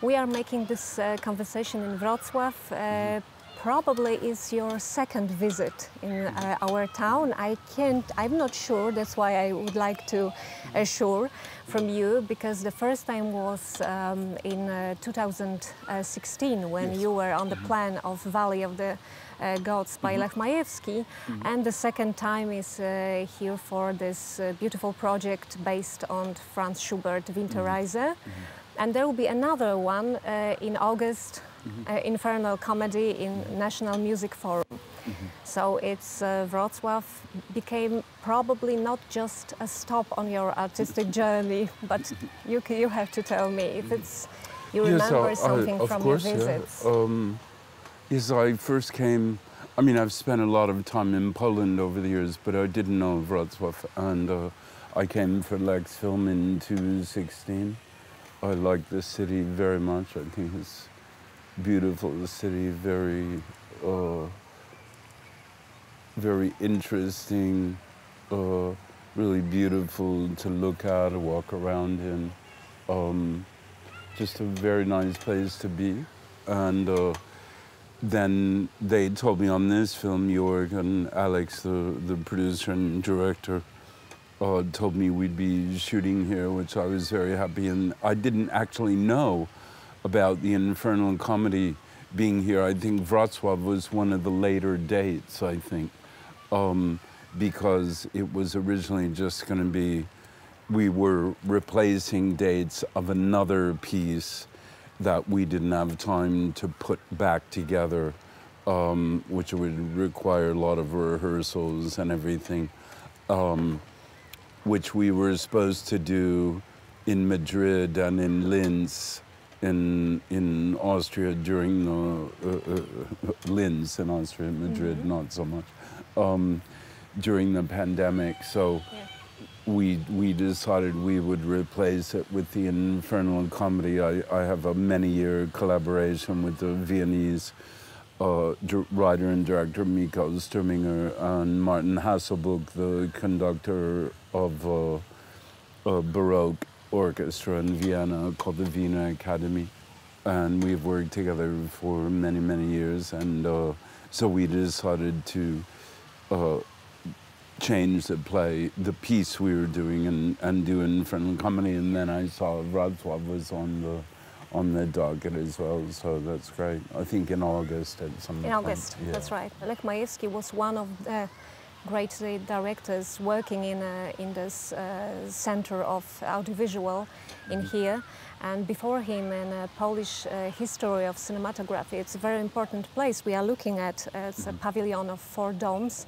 We are making this conversation in Wrocław. Probably is your second visit in our town. I'm not sure, that's why I would like to assure from you, because the first time was in 2016 when you were on the plan of Valley of the Gods by Lech Majewski, and the second time is here for this beautiful project based on Franz Schubert Winterreise. And there will be another one in August, Infernal Comedy in National Music Forum. So it's Wrocław became probably not just a stop on your artistic journey, but you have to tell me if it's you remember something from your visits. Yes, I first came. I mean, I've spent a lot of time in Poland over the years, but I didn't know Wrocław, and I came for Lech's film in 2016. I like the city very much. I think it's beautiful. The city, very interesting, really beautiful to look at, to walk around in. Just a very nice place to be. And then they told me on this film, Jörg and Alex, the producer and director, told me we'd be shooting here, which I was very happy. And I didn't actually know about the Infernal Comedy being here. I think Wrocław was one of the later dates, I think, because it was originally just going to be, we were replacing dates of another piece that we didn't have time to put back together, which would require a lot of rehearsals and everything. Which we were supposed to do in Madrid and in Linz in Austria during the Linz in Austria, Madrid not so much, during the pandemic. So we decided we would replace it with the Infernal Comedy. I have a many-year collaboration with the Viennese writer and director Miko Sturminger and Martin Hasselbuch, the conductor of a Baroque orchestra in Vienna called the Wiener Academy. And we've worked together for many, many years. And so we decided to change the piece we were doing and do Infernal Comedy. And then I saw Wrocław was on the docket as well, so that's great. I think in August at some point. In August, that's right. Lech Majewski was one of the great directors working in this center of audiovisual in here. And before him, in a Polish history of cinematography, it's a very important place. We are looking at it's a pavilion of 4 domes.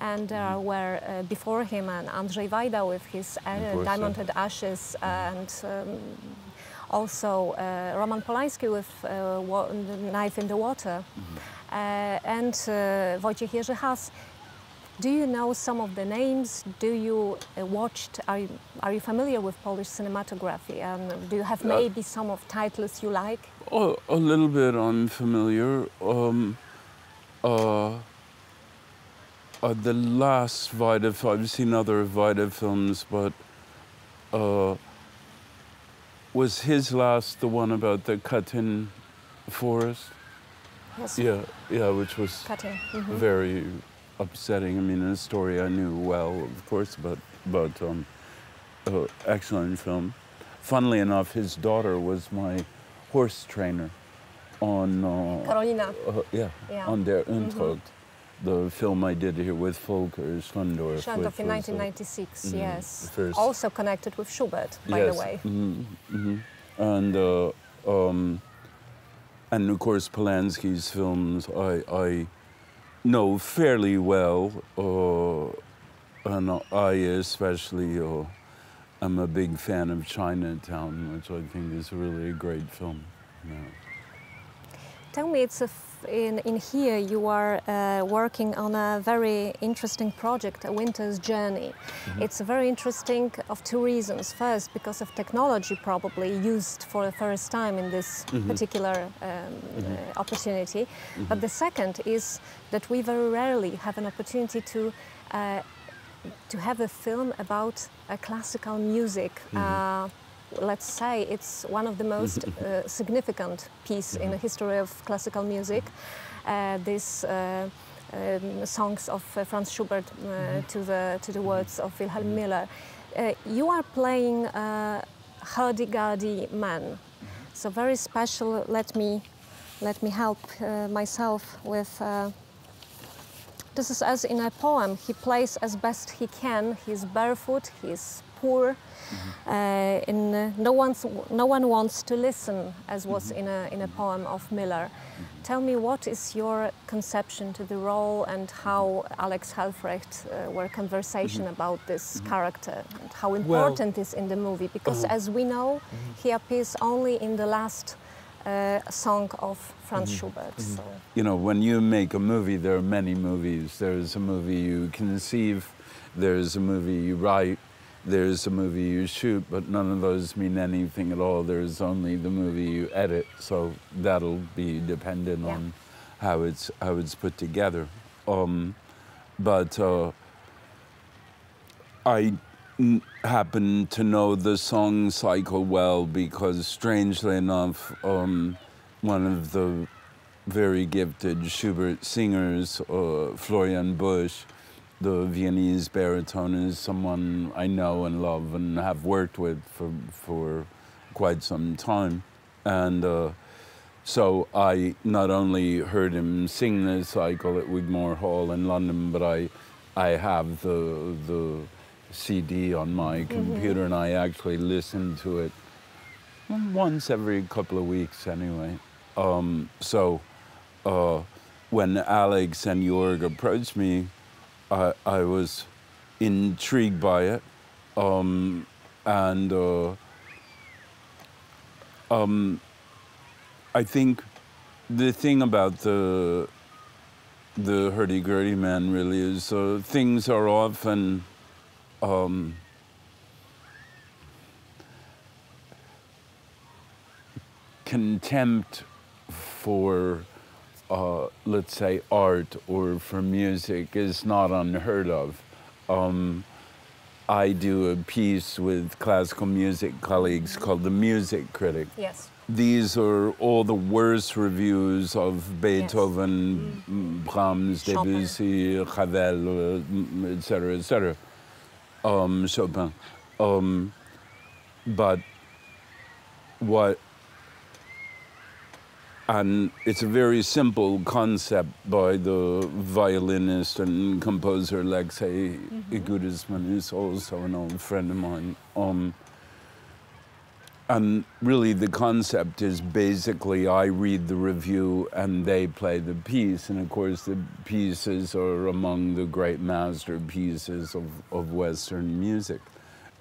And there were before him Andrzej Wajda with his Diamond Ashes, and also Roman Polański with Knife in the Water, and Wojciech Jerzy Has. Do you know some of the names? Do you are you familiar with Polish cinematography? And do you have maybe some of titles you like? Oh, a little bit I'm familiar. The last Wajda, I've seen other Wajda films, but was his last the one about the Katyn forest? Yes. Yeah, which was very upsetting. I mean, a story I knew well, of course, but excellent film. Funnily enough, his daughter was my horse trainer on Karolina. On Der Untold. The film I did here with Volker Schlendorf. Schlendorf in 1996, yes. Also connected with Schubert, by the way. And of course, Polanski's films I know fairly well, and I especially am a big fan of Chinatown, which I think is really a great film. Tell me, in here you are working on a very interesting project, A Winter's Journey. It's very interesting of 2 reasons. First, because of technology probably used for the first time in this particular opportunity. But the second is that we very rarely have an opportunity to have a film about classical music. let's say it's one of the most significant piece in the history of classical music. These songs of Franz Schubert to the words of Wilhelm Müller. You are playing a hurdy-gurdy man, so very special. Let me help myself with. This is as in a poem. He plays as best he can. He's barefoot. He's poor. No one wants to listen, as was in a poem of Miller. Tell me, what is your conception to the role, and how Alex Helfrecht were conversation about this character, and how important is in the movie? Because as we know, he appears only in the last song of Franz Schubert. So. You know, when you make a movie, there are many movies. There's a movie you conceive, there's a movie you write, there's a movie you shoot, but none of those mean anything at all. There's only the movie you edit, so that'll be dependent on how it's put together. I happen to know the song cycle well because, strangely enough, one of the very gifted Schubert singers, Florian Busch, the Viennese baritone, is someone I know and love and have worked with for quite some time. And so I not only heard him sing this cycle at Wigmore Hall in London, but I have the CD on my computer, and I actually listen to it once every couple of weeks anyway. When Alex and Jörg approached me, I was intrigued by it, I think the thing about the hurdy-gurdy man really is things are often contempt for let's say art or for music is not unheard of. I do a piece with classical music colleagues called The Music Critic. Yes. These are all the worst reviews of Beethoven, Brahms, Debussy, Ravel, etc., etc. Chopin. But and it's a very simple concept by the violinist and composer Alexei Igudisman, who's also an old friend of mine. And really the concept is basically I read the review and they play the piece. And of course the pieces are among the great masterpieces of Western music.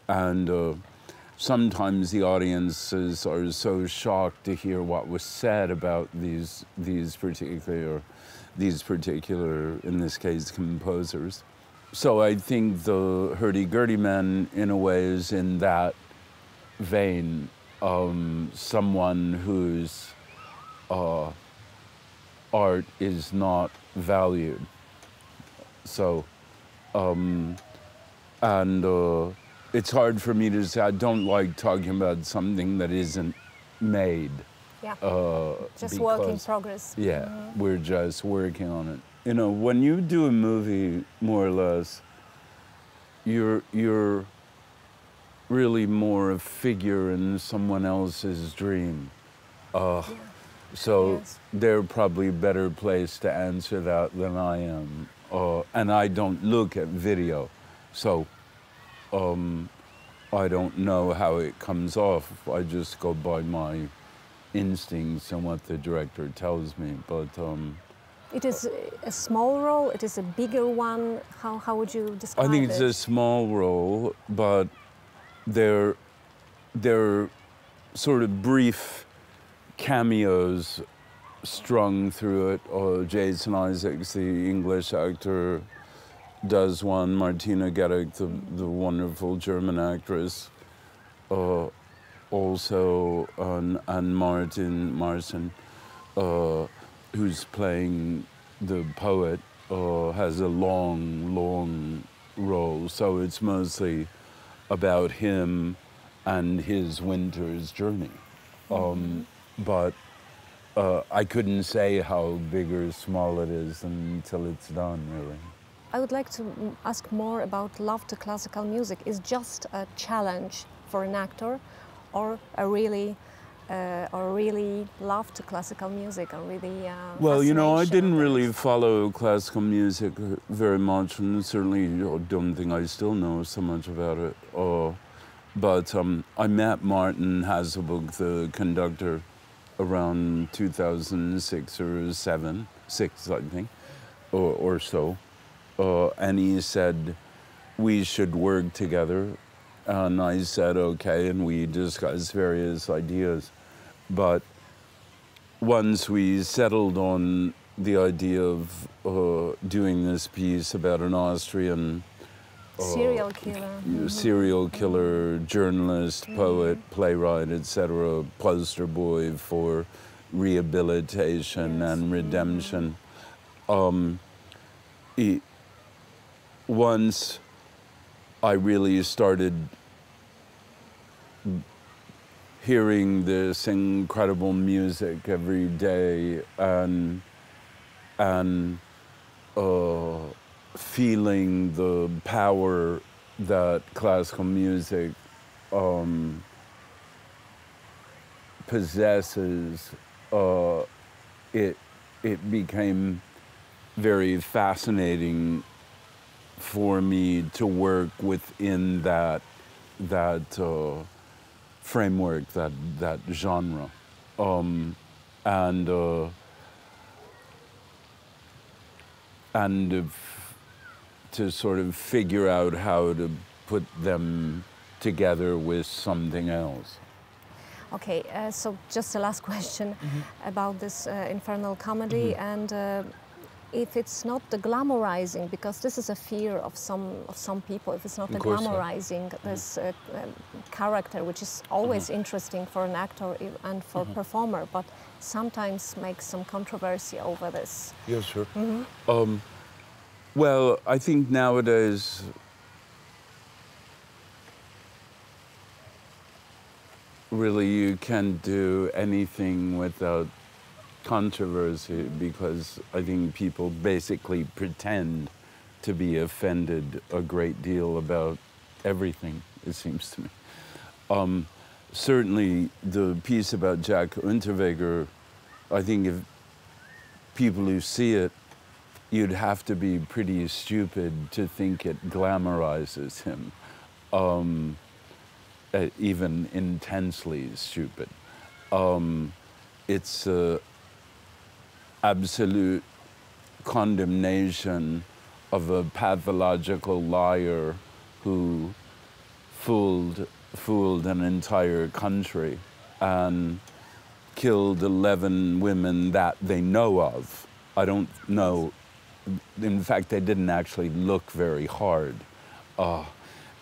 And sometimes the audiences are so shocked to hear what was said about these particular, in this case, composers. So I think the hurdy-gurdy man, in a way, is in that vein. Someone whose art is not valued. So, it's hard for me to say. I don't like talking about something that isn't made. Yeah, just work in progress. Yeah, we're just working on it. You know, when you do a movie, more or less, you're really more a figure in someone else's dream. So they're probably a better place to answer that than I am. And I don't look at video, so I don't know how it comes off. I just go by my instincts and what the director tells me. But it is a small role. It is a bigger one. How would you describe it? I think it's a small role, but they're sort of brief cameos strung through it. Jason Isaacs, the English actor, does one. Martina Gerrig, the wonderful German actress, also, and Martin, who's playing the poet, has a long role. So it's mostly about him and his winter's journey. But I couldn't say how big or small it is until it's done, really. I would like to ask more about love to classical music. Is just a challenge for an actor, or really love to classical music, or really well, you know, I didn't fascination really follow classical music very much, and certainly don't think I still know so much about it. But I met Martin Hazelbrook, the conductor, around 2006 or 6, I think, or so. And he said we should work together. And I said, okay, and we discussed various ideas. But once we settled on the idea of doing this piece about an Austrian serial killer, journalist, poet, playwright, etc., poster boy for rehabilitation and redemption. Once I really started hearing this incredible music every day and feeling the power that classical music possesses, it became very fascinating for me to work within that framework, that genre, and to sort of figure out how to put them together with something else. Okay, so just the last question about this Infernal Comedy, and if it's not the glamorizing, because this is a fear of some people, if it's not the glamorizing this character, which is always interesting for an actor and for a performer, but sometimes makes some controversy over this. Yeah, sure. Well, I think nowadays really you can't do anything without controversy, because I think people basically pretend to be offended a great deal about everything, it seems to me. Certainly the piece about Jack Unterweger, I think if people who see it, you'd have to be pretty stupid to think it glamorizes him, even intensely stupid. It's absolute condemnation of a pathological liar who fooled an entire country and killed 11 women that they know of. I don't know. In fact, they didn't actually look very hard.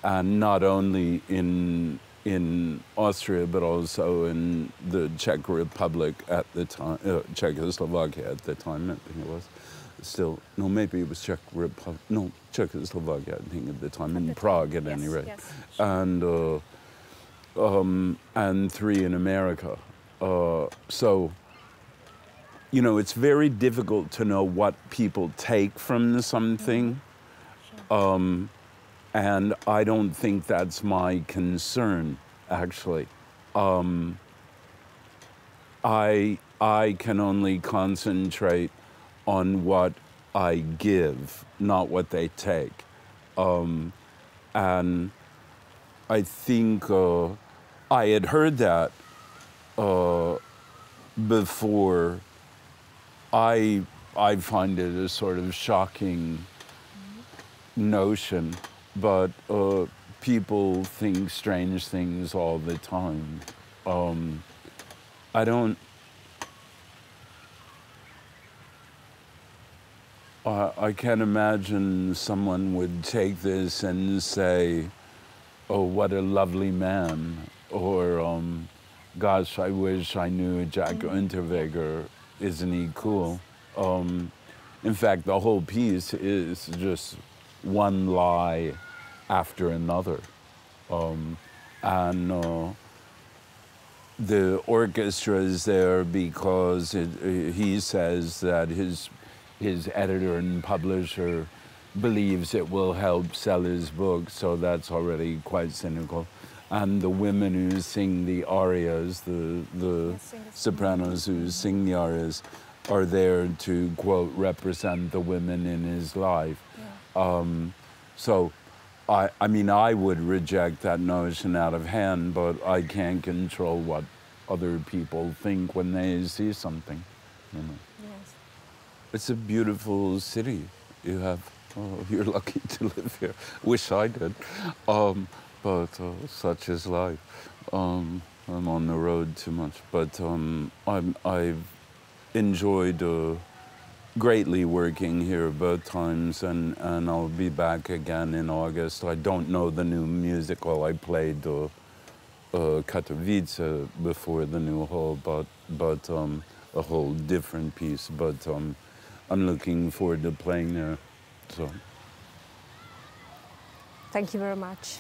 And not only in Austria, but also in the Czech Republic at the time, Czechoslovakia at the time, I think it was. Still, no, maybe it was Czech Republic, no, Czechoslovakia, I think at the time, in Prague at any rate. Yes. And 3 in America. So, you know, it's very difficult to know what people take from something. And I don't think that's my concern, actually. I can only concentrate on what I give, not what they take. And I think I had heard that before. I find it a sort of shocking notion. But people think strange things all the time. I can't imagine someone would take this and say, oh, what a lovely man, or gosh, I wish I knew Jack Unterweger, isn't he cool? In fact, the whole piece is just one lie after another. and the orchestra is there because he says that his editor and publisher believes it will help sell his book, so that's already quite cynical. And the women who sing the arias, the sopranos who sing the arias, are there to, quote, represent the women in his life. Yeah. So, I mean, I would reject that notion out of hand, but I can't control what other people think when they see something, you know. Yes. It's a beautiful city you have. You're lucky to live here. Wish I did. But such is life. I'm on the road too much. But I've enjoyed greatly working here both times, and I'll be back again in August. I don't know the new musical. I played Katowice before the new hall, but a whole different piece. But I'm looking forward to playing there. So. Thank you very much.